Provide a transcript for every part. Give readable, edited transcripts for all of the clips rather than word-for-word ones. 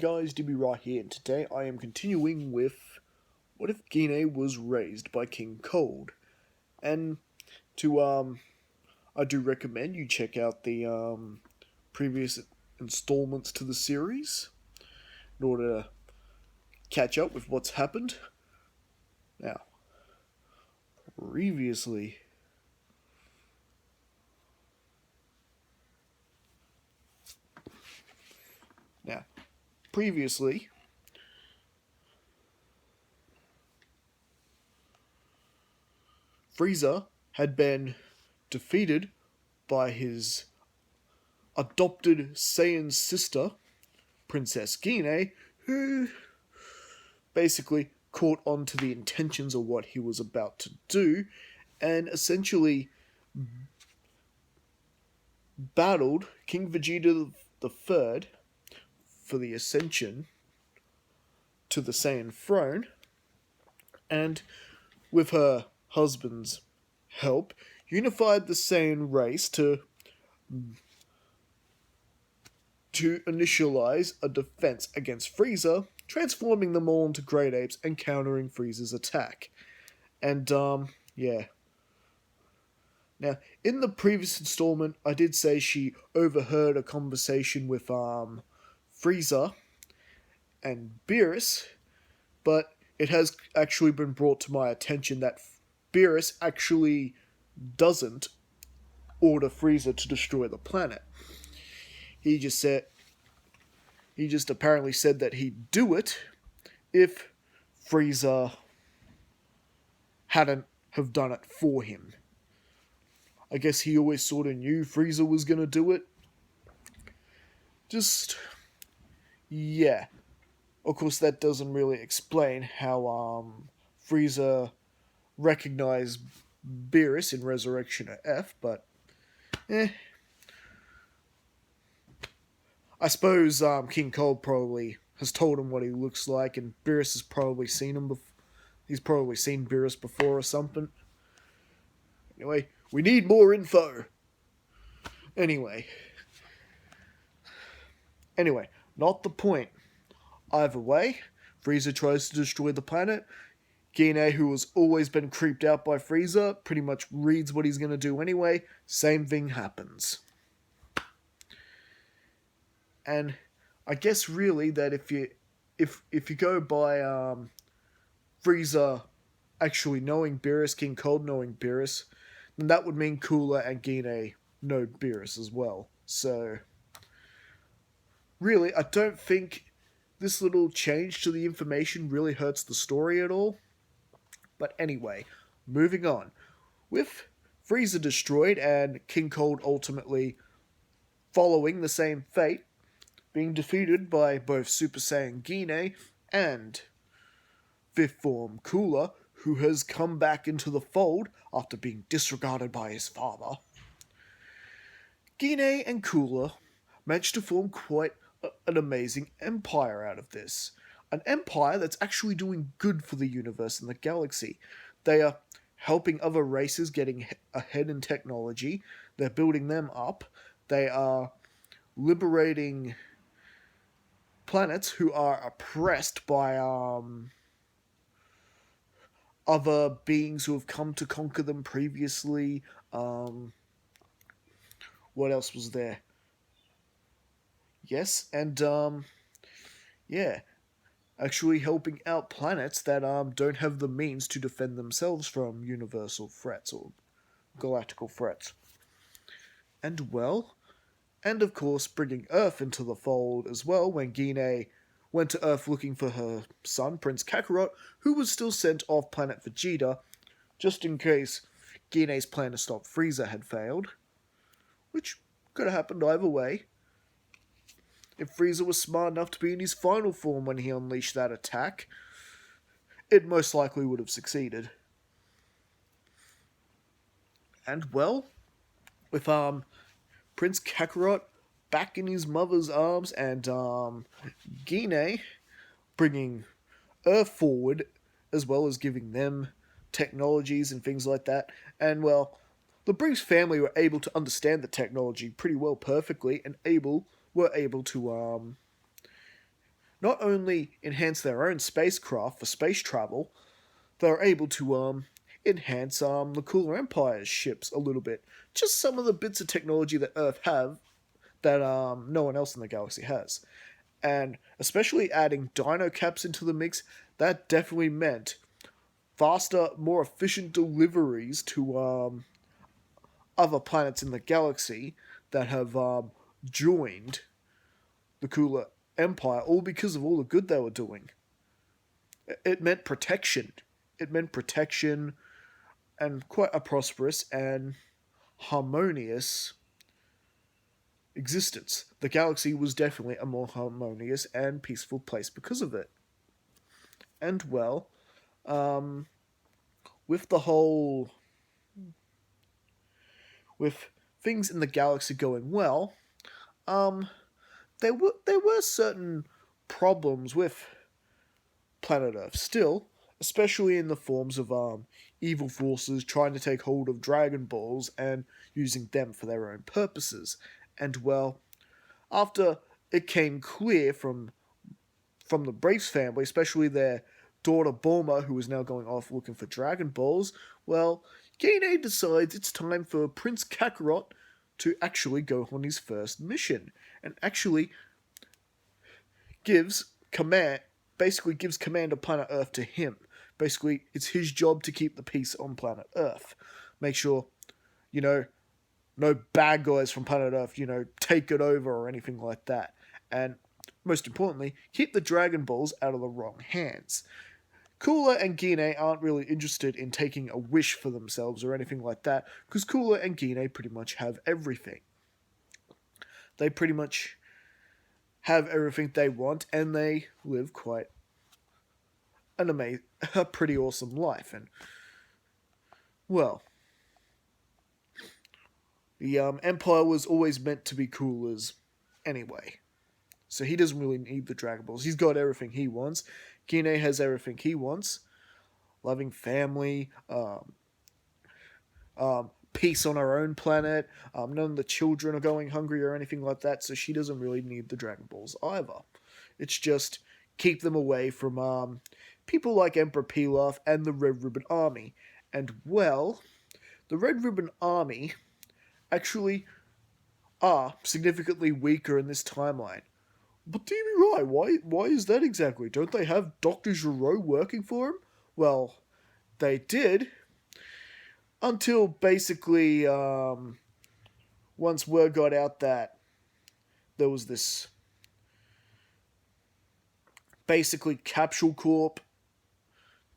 guys, DB right here, and today I am continuing with What If Gine Was Raised by King Cold? And I do recommend you check out the previous installments to the series in order to catch up with what's happened. Now, previously. Now, previously, Frieza had been defeated by his adopted Saiyan sister, Princess Gine, who basically caught on to the intentions of what he was about to do and essentially battled King Vegeta III for the ascension to the Saiyan throne, and with her husband's help, unified the Saiyan race to initialize a defense against Frieza, transforming them all into great apes and countering Frieza's attack. And, yeah. Now, in the previous installment, I did say she overheard a conversation with, Frieza and Beerus, but it has actually been brought to my attention that Beerus actually doesn't order Frieza to destroy the planet. He just apparently said that he'd do it if Frieza hadn't have done it for him. I guess he always sort of knew Frieza was gonna do it. Yeah. Of course, that doesn't really explain how Frieza recognized Beerus in Resurrection of F, but I suppose King Cold probably has told him what he looks like, and Beerus has probably seen him. He's probably seen Beerus before or something. Anyway, we need more info. Anyway, not the point. Either way, Frieza tries to destroy the planet. Gine, who has always been creeped out by Frieza, pretty much reads what he's going to do anyway. Same thing happens. And I guess really that if you go by Frieza actually knowing Beerus, King Cold knowing Beerus, then that would mean Cooler and Gine know Beerus as well. So really, I don't think this little change to the information really hurts the story at all. But anyway, moving on. With Frieza destroyed and King Cold ultimately following the same fate, being defeated by both Super Saiyan Gine and Fifth Form Cooler, who has come back into the fold after being disregarded by his father, Gine and Cooler managed to form quite an amazing empire out of this. An empire that's actually doing good for the universe and the galaxy. They are helping other races getting ahead in technology. They're building them up. They are liberating planets who are oppressed by other beings who have come to conquer them previously. What else was there? Yes, and yeah, actually helping out planets that don't have the means to defend themselves from universal threats or galactical threats. And of course bringing Earth into the fold as well when Gine went to Earth looking for her son, Prince Kakarot, who was still sent off planet Vegeta, just in case Gine's plan to stop Frieza had failed, which could have happened either way. If Frieza was smart enough to be in his final form when he unleashed that attack, it most likely would have succeeded. And with Prince Kakarot back in his mother's arms and Gine bringing Earth forward as well as giving them technologies and things like that, and the Bruce family were able to understand the technology pretty well perfectly and were able to not only enhance their own spacecraft for space travel, they're able to enhance the Cooler Empire's ships a little bit. Just some of the bits of technology that Earth have that no one else in the galaxy has. And especially adding dino caps into the mix, that definitely meant faster, more efficient deliveries to other planets in the galaxy that have joined the Cooler Empire, all because of all the good they were doing. It meant protection. It meant protection and quite a prosperous and harmonious existence. The galaxy was definitely a more harmonious and peaceful place because of it. And well, um, with the whole, with things in the galaxy going well, um, there were certain problems with planet Earth still, especially in the forms of evil forces trying to take hold of Dragon Balls and using them for their own purposes. And well, after it came clear from the Braves family, especially their daughter Bulma, who is now going off looking for Dragon Balls, well, Gine decides it's time for Prince Kakarot to actually go on his first mission, and actually gives command, basically gives command of planet Earth to him. Basically, it's his job to keep the peace on planet Earth. Make sure, no bad guys from planet Earth, take it over or anything like that. And most importantly, keep the Dragon Balls out of the wrong hands. Cooler and Gine aren't really interested in taking a wish for themselves or anything like that, because Cooler and Gine pretty much have everything. They pretty much have everything they want, and they live quite a pretty awesome life. And well, the Empire was always meant to be Cooler's anyway, so he doesn't really need the Dragon Balls. He's got everything he wants. Gine has everything he wants: loving family, peace on her own planet. None of the children are going hungry or anything like that, so she doesn't really need the Dragon Balls either. It's just keep them away from people like Emperor Pilaf and the Red Ribbon Army. And well, the Red Ribbon Army actually are significantly weaker in this timeline. But do you be right? Why is that exactly? Don't they have Dr. Gero working for him? Well, they did, until basically once word got out that there was this basically Capsule Corp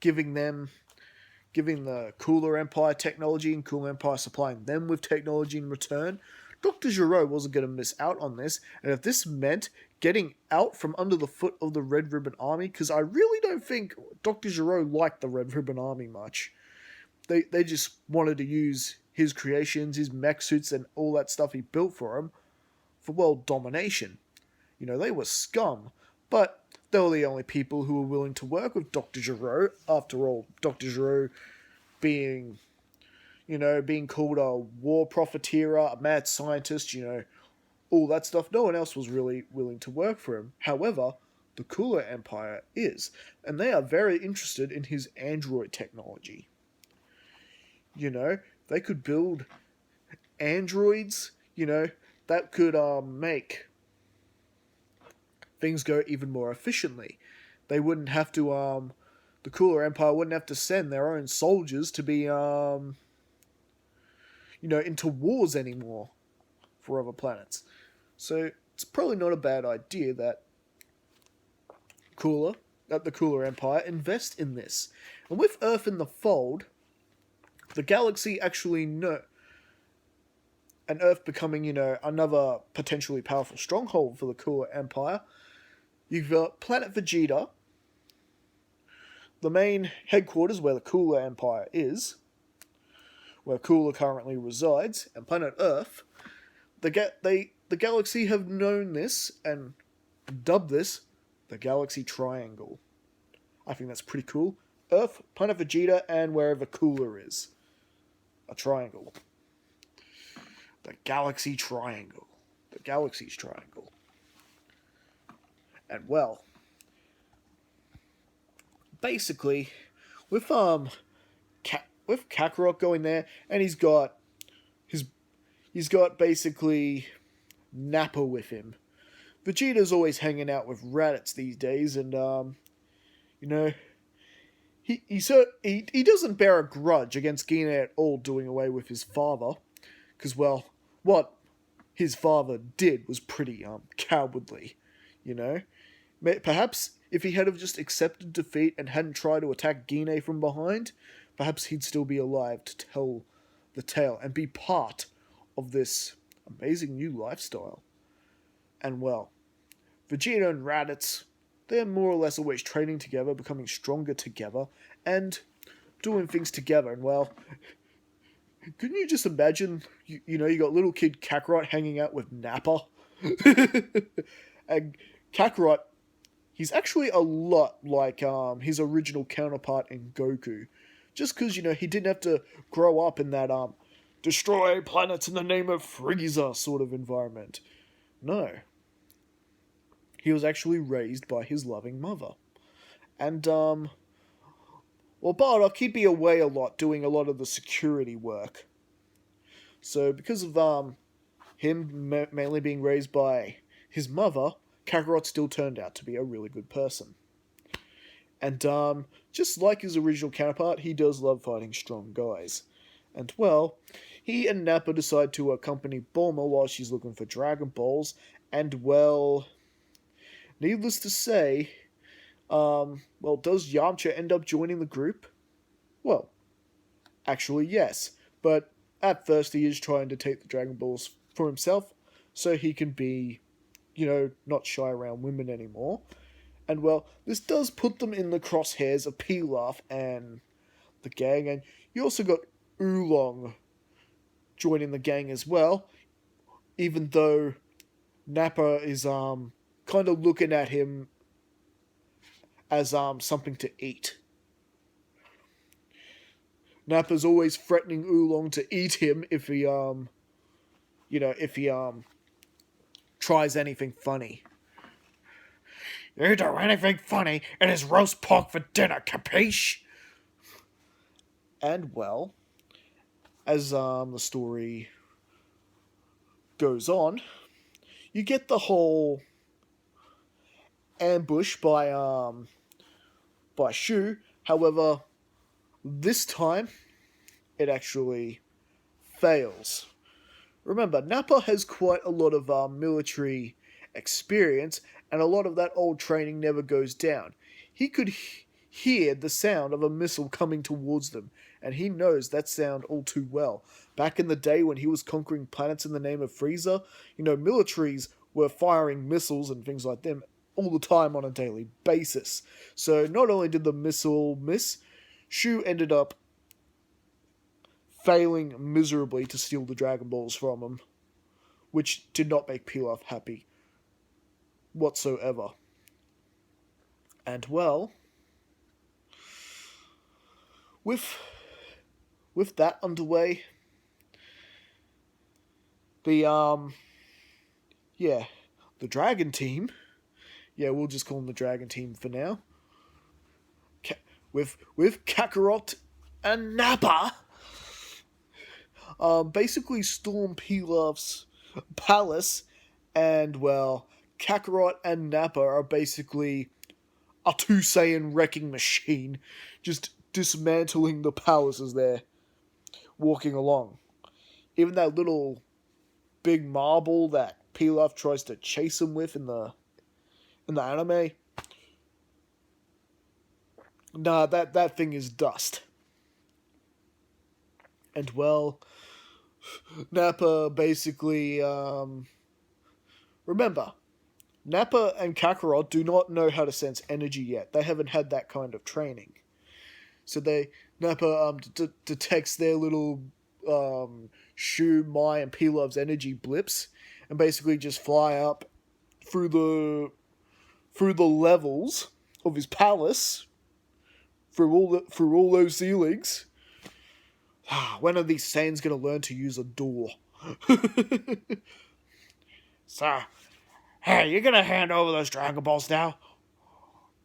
giving the Cooler Empire technology, and Cooler Empire supplying them with technology in return. Dr. Gero wasn't going to miss out on this, and if this meant getting out from under the foot of the Red Ribbon Army, because I really don't think Dr. Gero liked the Red Ribbon Army much. They just wanted to use his creations, his mech suits, and all that stuff he built for him for world domination. They were scum, but they were the only people who were willing to work with Dr. Gero. After all, Dr. Gero being called a war profiteer, a mad scientist, all that stuff. No one else was really willing to work for him. However, the Cooler Empire is, and they are very interested in his android technology. They could build androids, that could make things go even more efficiently. They wouldn't have to, the Cooler Empire wouldn't have to send their own soldiers to be, into wars anymore for other planets. So it's probably not a bad idea that the Cooler Empire invest in this. And with Earth in the fold, the galaxy actually and Earth becoming, another potentially powerful stronghold for the Cooler Empire, you've got Planet Vegeta, the main headquarters where the Cooler Empire is, where Cooler currently resides, and planet Earth. The galaxy have known this and dubbed this the Galaxy Triangle. I think that's pretty cool. Earth, planet Vegeta, and wherever Cooler is. A triangle. The Galaxy Triangle. The Galaxy's Triangle. And well, basically, with with Kakarot going there, and his he's got basically Nappa with him. Vegeta's always hanging out with Raditz these days, and you know, he doesn't bear a grudge against Gine at all doing away with his father, because well, what his father did was pretty cowardly, you know. Perhaps if he had have just accepted defeat and hadn't tried to attack Gine from behind, perhaps he'd still be alive to tell the tale and be part of this amazing new lifestyle. And well, Vegeta and Raditz, they're more or less always training together, becoming stronger together, and doing things together. And well, couldn't you just imagine, you know, you got little kid Kakarot hanging out with Nappa? And Kakarot, he's actually a lot like his original counterpart in Goku. Just because, you know, he didn't have to grow up in that destroy planets in the name of Frieza sort of environment. No. He was actually raised by his loving mother. And, well, Bardock, he'd be away a lot, doing a lot of the security work. So, because of him mainly being raised by his mother, Kakarot still turned out to be a really good person. And, just like his original counterpart, he does love fighting strong guys. And, well, he and Nappa decide to accompany Bulma while she's looking for Dragon Balls, and, well, needless to say, well, does Yamcha end up joining the group? Well, actually, yes. But at first, he is trying to take the Dragon Balls for himself, so he can be, you know, not shy around women anymore. And, well, this does put them in the crosshairs of Pilaf and the gang, and you also got Oolong joining the gang as well, even though Nappa is, kind of looking at him as, something to eat. Nappa's always threatening Oolong to eat him if he, tries anything funny. You do anything funny, it is roast pork for dinner, capiche? And, well, as, the story goes on, you get the whole ambush by Shu. However, this time it actually fails. Remember, Nappa has quite a lot of military experience, and a lot of that old training never goes down. He could hear the sound of a missile coming towards them, and he knows that sound all too well. Back in the day when he was conquering planets in the name of Frieza, you know, militaries were firing missiles and things like them all the time on a daily basis. So not only did the missile miss, Shu ended up failing miserably to steal the Dragon Balls from him, which did not make Pilaf happy whatsoever. And well, with that underway, the Dragon Team, we'll just call them the Dragon Team for now, with Kakarot and Nappa, basically storm Pilaf's palace, and, well, Kakarot and Nappa are basically a 2 Saiyan wrecking machine, just dismantling the palace as they're walking along. Even that little big marble that Pilaf tries to chase him with in the anime, nah, that thing is dust. And, well, Nappa basically, remember, Nappa and Kakarot do not know how to sense energy yet. They haven't had that kind of training. So Nappa detects their little Shu, Mai, and Pilaf's energy blips, and basically just fly up through the levels of his palace, through all those ceilings. When are these Saiyans gonna learn to use a door? So, hey, you gonna hand over those Dragon Balls now?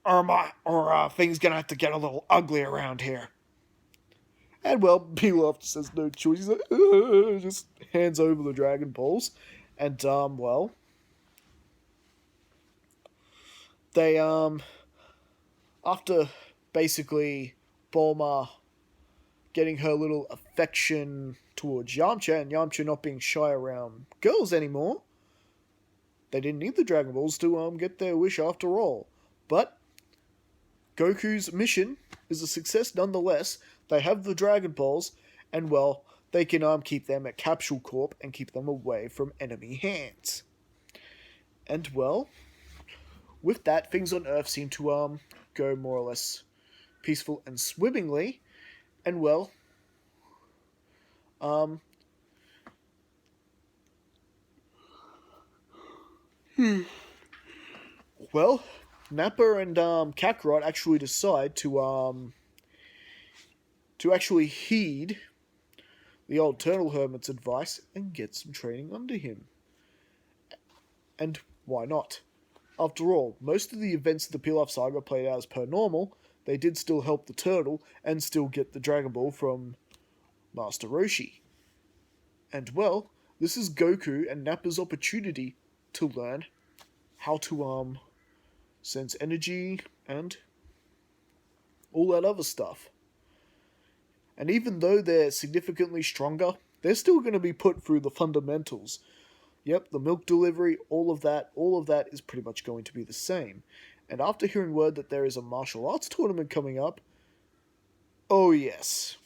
things gonna have to get a little ugly around here. And well, Pilaf just has no choice. He's like, just hands over the Dragon Balls, and they after basically Bulma getting her little affection towards Yamcha, and Yamcha not being shy around girls anymore, they didn't need the Dragon Balls to get their wish after all. But Goku's mission is a success nonetheless. They have the Dragon Balls, and well, they can keep them at Capsule Corp and keep them away from enemy hands. And well, with that, things on Earth seem to go more or less peaceful and swimmingly. And well, well, Nappa and Kakarot actually decide to actually heed the old Turtle Hermit's advice and get some training under him. And why not? After all, most of the events of the Pilaf Saga played out as per normal. They did still help the turtle and still get the Dragon Ball from Master Roshi. And well, this is Goku and Nappa's opportunity to learn how to sense energy and all that other stuff. And even though they're significantly stronger, they're still going to be put through the fundamentals. Yep, the milk delivery, all of that is pretty much going to be the same. And after hearing word that there is a martial arts tournament coming up, oh yes,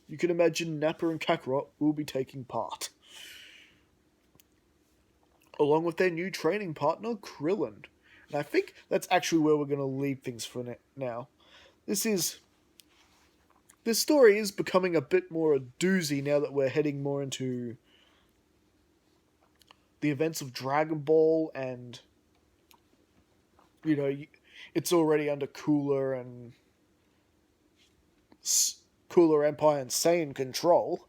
you can imagine Nappa and Kakarot will be taking part. Along with their new training partner, Krillin. And I think that's actually where we're going to leave things for now. This story is becoming a bit more a doozy now that we're heading more into the events of Dragon Ball, and it's already under Cooler Empire and Saiyan control.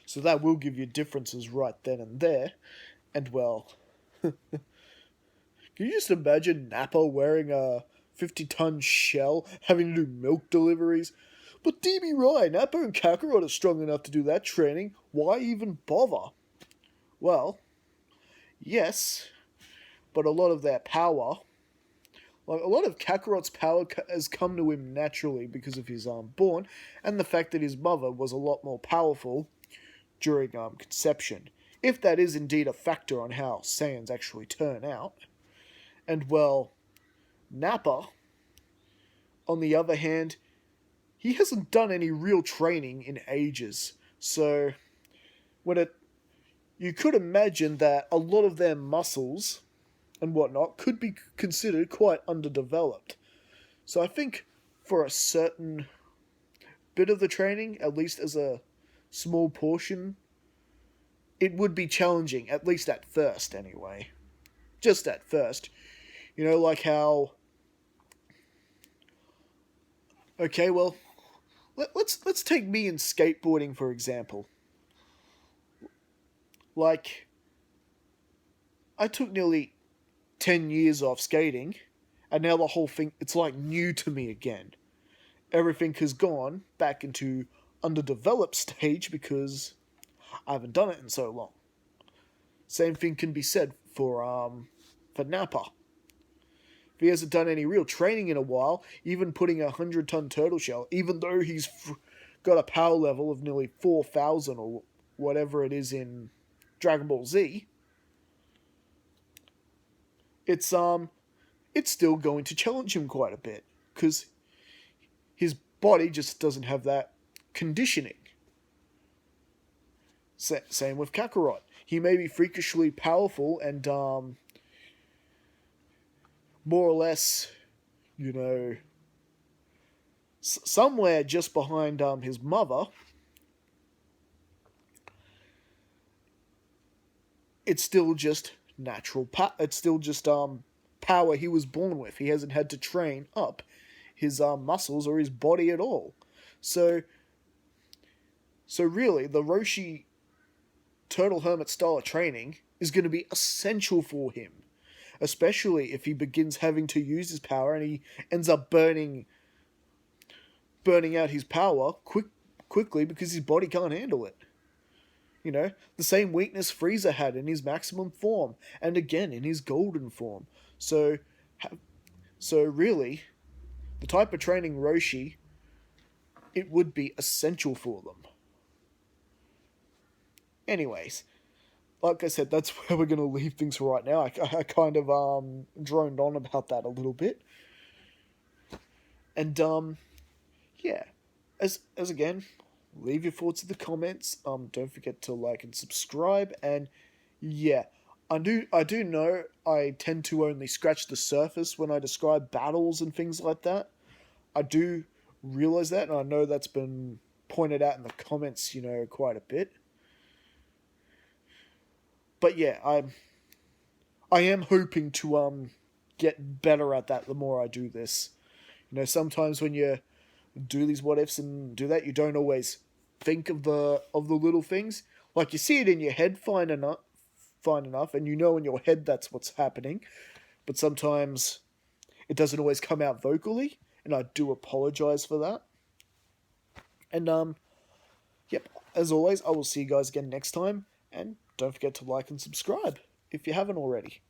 So that will give you differences right then and there. And well, can you just imagine Nappa wearing a 50-ton shell, having to do milk deliveries? But DB Rye, Nappa and Kakarot are strong enough to do that training. Why even bother? Well, yes, but a lot of their power, like a lot of Kakarot's power has come to him naturally because of his born, and the fact that his mother was a lot more powerful during conception. If that is indeed a factor on how Saiyans actually turn out. And well, Nappa, on the other hand, he hasn't done any real training in ages, so you could imagine that a lot of their muscles and whatnot could be considered quite underdeveloped. So I think for a certain bit of the training, at least as a small portion, it would be challenging, at least at first anyway. Just at first. Like how... Okay, well, let's take me in skateboarding, for example. Like, I took nearly 10 years off skating, and now the whole thing, it's like new to me again. Everything has gone back into underdeveloped stage because I haven't done it in so long. Same thing can be said for Nappa. If he hasn't done any real training in a while, even putting a 100-ton turtle shell, even though he's got a power level of nearly 4,000 or whatever it is in Dragon Ball Z, it's still going to challenge him quite a bit, because his body just doesn't have that conditioning. Same with Kakarot. He may be freakishly powerful and more or less, somewhere just behind his mother. It's still just natural it's still just power he was born with. He hasn't had to train up his muscles or his body at all. So really, the Roshi Turtle Hermit style of training is going to be essential for him. especially if he begins having to use his power and he ends up burning out his power quickly because his body can't handle it. You know, the same weakness Frieza had in his maximum form, and again in his golden form. So, so really, the type of training Roshi, it would be essential for them. Anyways, like I said, that's where we're going to leave things for right now. I kind of droned on about that a little bit. And yeah, as again, leave your thoughts in the comments. Don't forget to like and subscribe. And yeah, I do know I tend to only scratch the surface when I describe battles and things like that. I do realize that, and I know that's been pointed out in the comments, quite a bit. But yeah, I am hoping to get better at that the more I do this. Sometimes when you do these what ifs and do that, you don't always think of the little things. Like, you see it in your head fine enough, and you know in your head that's what's happening. But sometimes it doesn't always come out vocally, and I do apologize for that. And yep, as always, I will see you guys again next time, and don't forget to like and subscribe if you haven't already.